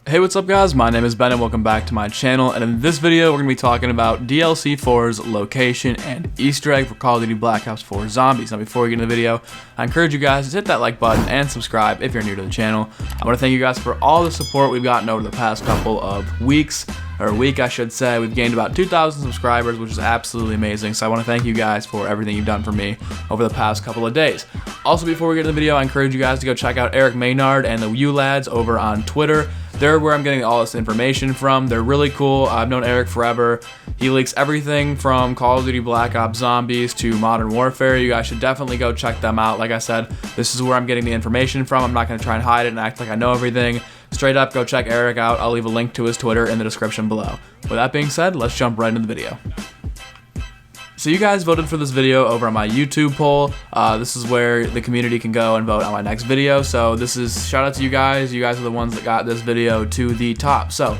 Hey, what's up guys? My name is Ben and welcome back to my channel, and in this video we're going to be talking about DLC 4's location and Easter egg for Call of Duty Black Ops 4 Zombies. Now before we get into the video, I encourage you guys to hit that like button and subscribe if you're new to the channel. I want to thank you guys for all the support we've gotten over the past couple of weeks, or a week I should say. We've gained about 2,000 subscribers, which is absolutely amazing, so I want to thank you guys for everything you've done for me over the past couple of days. Also, before we get into the video, I encourage you guys to go check out Eric Maynard and the U Lads over on Twitter. They're where I'm getting all this information from. They're really cool. I've known Eric forever. He leaks everything from Call of Duty Black Ops Zombies to Modern Warfare. You guys should definitely go check them out. Like I said, this is where I'm getting the information from. I'm not going to try and hide it and act like I know everything. Straight up, go check Eric out. I'll leave a link to his Twitter in the description below. With that being said, let's jump right into the video. So you guys voted for this video over on my YouTube poll. This is where the community can go and vote on my next video. So this is, shout out to you guys. You guys are the ones that got this video to the top. So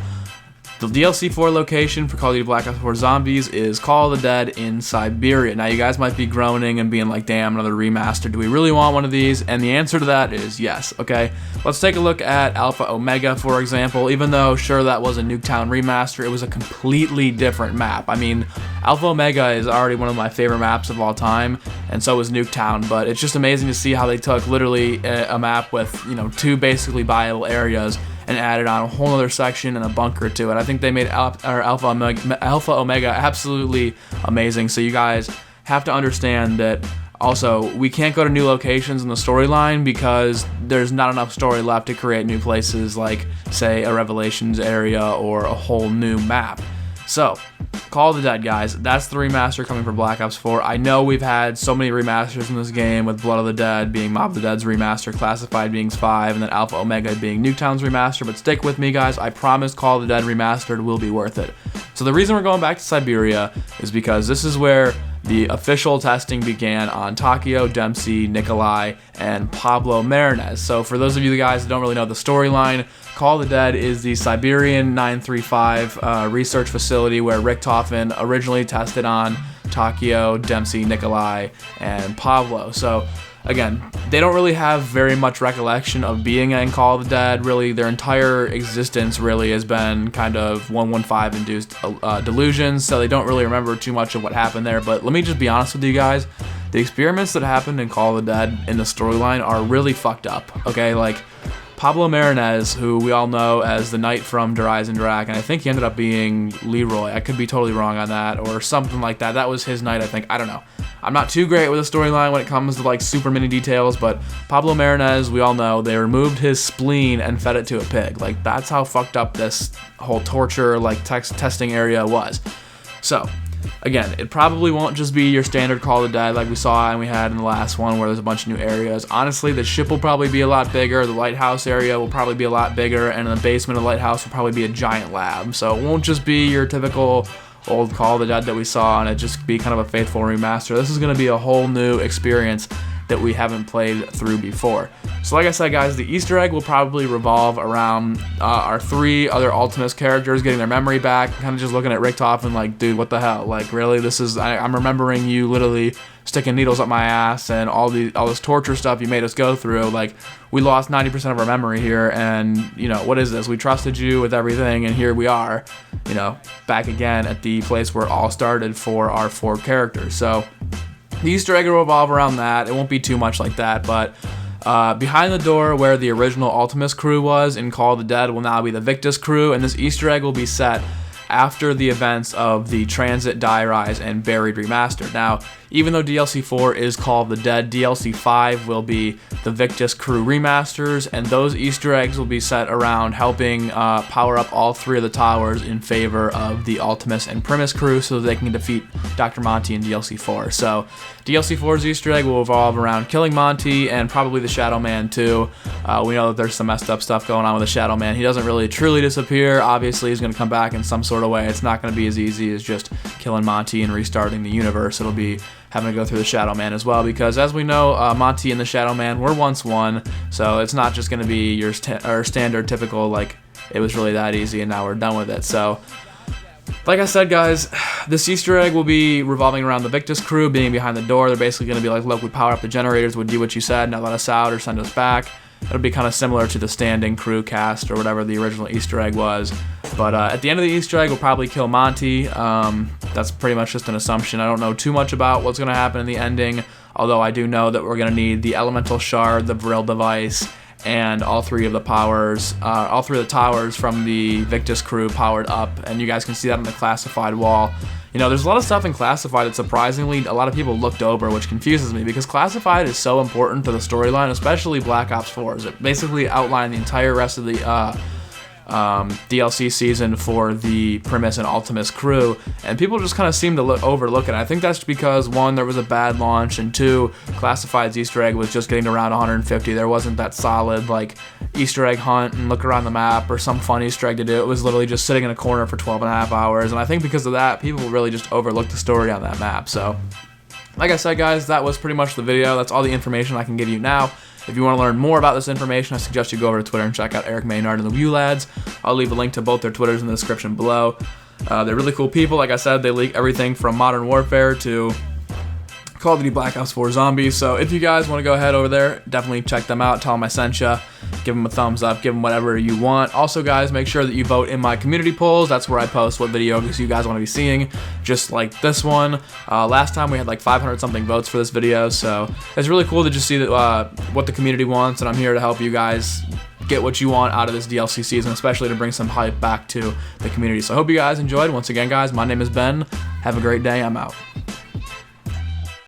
the DLC 4 location for Call of Duty Black Ops 4 Zombies is Call of the Dead in Siberia. Now you guys might be groaning and being like, damn, another remaster. Do we really want one of these? And the answer to that is yes, okay? Let's take a look at Alpha Omega, for example. Even though, sure, that was a Nuketown remaster, it was a completely different map. I mean, Alpha Omega is already one of my favorite maps of all time, and so is Nuketown, but it's just amazing to see how they took literally a map with, you know, two basically viable areas and added on a whole other section and a bunker to it. I think they made Alpha Omega absolutely amazing, so you guys have to understand that also we can't go to new locations in the storyline because there's not enough story left to create new places like, say, a Revelations area or a whole new map. So, Call of the Dead, guys, that's the remaster coming for Black Ops 4. I know we've had so many remasters in this game, with Blood of the Dead being Mob of the Dead's remaster, Classified being 5, and then Alpha Omega being Nuketown's remaster, but stick with me, guys. I promise Call of the Dead Remastered will be worth it. So the reason we're going back to Siberia is because this is where the official testing began on Takeo, Dempsey, Nikolai, and Pablo Marinez. So for those of you guys that don't really know the storyline, Call of the Dead is the Siberian 935 research facility where Richtofen originally tested on Takeo, Dempsey, Nikolai, and Pablo. So again, they don't really have very much recollection of being in Call of the Dead. Really, their entire existence really has been kind of 115-induced delusions, so they don't really remember too much of what happened there. But let me just be honest with you guys. The experiments that happened in Call of the Dead in the storyline are really fucked up, okay? Like, Pablo Marinez, who we all know as the knight from Der Eisendrache, and I think he ended up being Leroy. I could be totally wrong on that, or something like that. That was his knight, I think. I don't know. I'm not too great with the storyline when it comes to like super many details, but Pablo Marinez, we all know, they removed his spleen and fed it to a pig. Like, that's how fucked up this whole torture, like, testing area was. So, again, it probably won't just be your standard Call of the Dead like we saw and we had in the last one where there's a bunch of new areas. Honestly, the ship will probably be a lot bigger, the lighthouse area will probably be a lot bigger, and in the basement of the lighthouse will probably be a giant lab. So it won't just be your typical old Call of the Dead that we saw and it just be kind of a faithful remaster. This is going to be a whole new experience that we haven't played through before. So like I said, guys, the Easter egg will probably revolve around our 3 other Ultimates characters getting their memory back, kind of just looking at Richtofen like, dude, what the hell? Like, really? This is, I'm remembering you literally sticking needles up my ass and all this torture stuff you made us go through. Like, we lost 90% of our memory here, and, you know, what is this? We trusted you with everything, and here we are, you know, back again at the place where it all started for our 4 characters. So the Easter egg will revolve around that. It won't be too much like that, but behind the door where the original Ultimates crew was in Call of the Dead will now be the Victus crew, and this Easter egg will be set after the events of the Transit, Die Rise, and Buried remaster. Now, even though DLC 4 is Call of the Dead, DLC 5 will be the Victus crew remasters, and those Easter eggs will be set around helping power up all 3 of the towers in favor of the Ultimus and Primus crew so that they can defeat Dr. Monty in DLC 4. So DLC 4's Easter egg will revolve around killing Monty and probably the Shadow Man too. We know that there's some messed up stuff going on with the Shadow Man. He doesn't really truly disappear. Obviously, he's going to come back in some sort of way. It's not going to be as easy as just killing Monty and restarting the universe. It'll be having to go through the Shadow Man as well, because as we know, Monty and the Shadow Man were once one, so it's not just going to be your standard typical, like, it was really that easy and now we're done with it. So like I said, guys, this Easter egg will be revolving around the Victus crew being behind the door. They're basically going to be like, look, we powered up the generators, would do what you said, now let us out or send us back. It'll be kind of similar to the standing crew cast or whatever the original Easter egg was. But at the end of the Easter egg, we'll probably kill Monty. That's pretty much just an assumption. I don't know too much about what's going to happen in the ending, although I do know that we're going to need the elemental shard, the Vril device, and all three of the towers from the Victus crew powered up, and you guys can see that on the classified wall. You know, there's a lot of stuff in classified that surprisingly a lot of people looked over, which confuses me because classified is so important to the storyline, especially Black Ops 4. It basically outlined the entire rest of the DLC season for the Primus and Ultimus crew, and people just kind of seem to overlook it. I think that's because, one, there was a bad launch, and two, Classified's Easter egg was just getting around 150. There wasn't that solid like Easter egg hunt and look around the map or some fun Easter egg to do. It was literally just sitting in a corner for 12.5 hours, and I think because of that, people really just overlooked the story on that map. So like I said, guys, that was pretty much the video. That's all the information I can give you now. If you want to learn more about this information, I suggest you go over to Twitter and check out Eric Maynard and the Whew Lads. I'll leave a link to both their Twitters in the description below. They're really cool people. Like I said, they leak everything from Modern Warfare to Call of Duty Black Ops 4 Zombies. So if you guys want to go ahead over there, definitely check them out. Tell them I sent you. Give them a thumbs up. Give them whatever you want. Also, guys, make sure that you vote in my community polls. That's where I post what videos you guys want to be seeing, just like this one. Last time we had like 500 something votes for this video, so it's really cool to just see that, what the community wants, and I'm here to help you guys get what you want out of this DLC season, especially to bring some hype back to the community. So I hope you guys enjoyed. Once again, guys, my name is Ben. Have a great day. I'm out.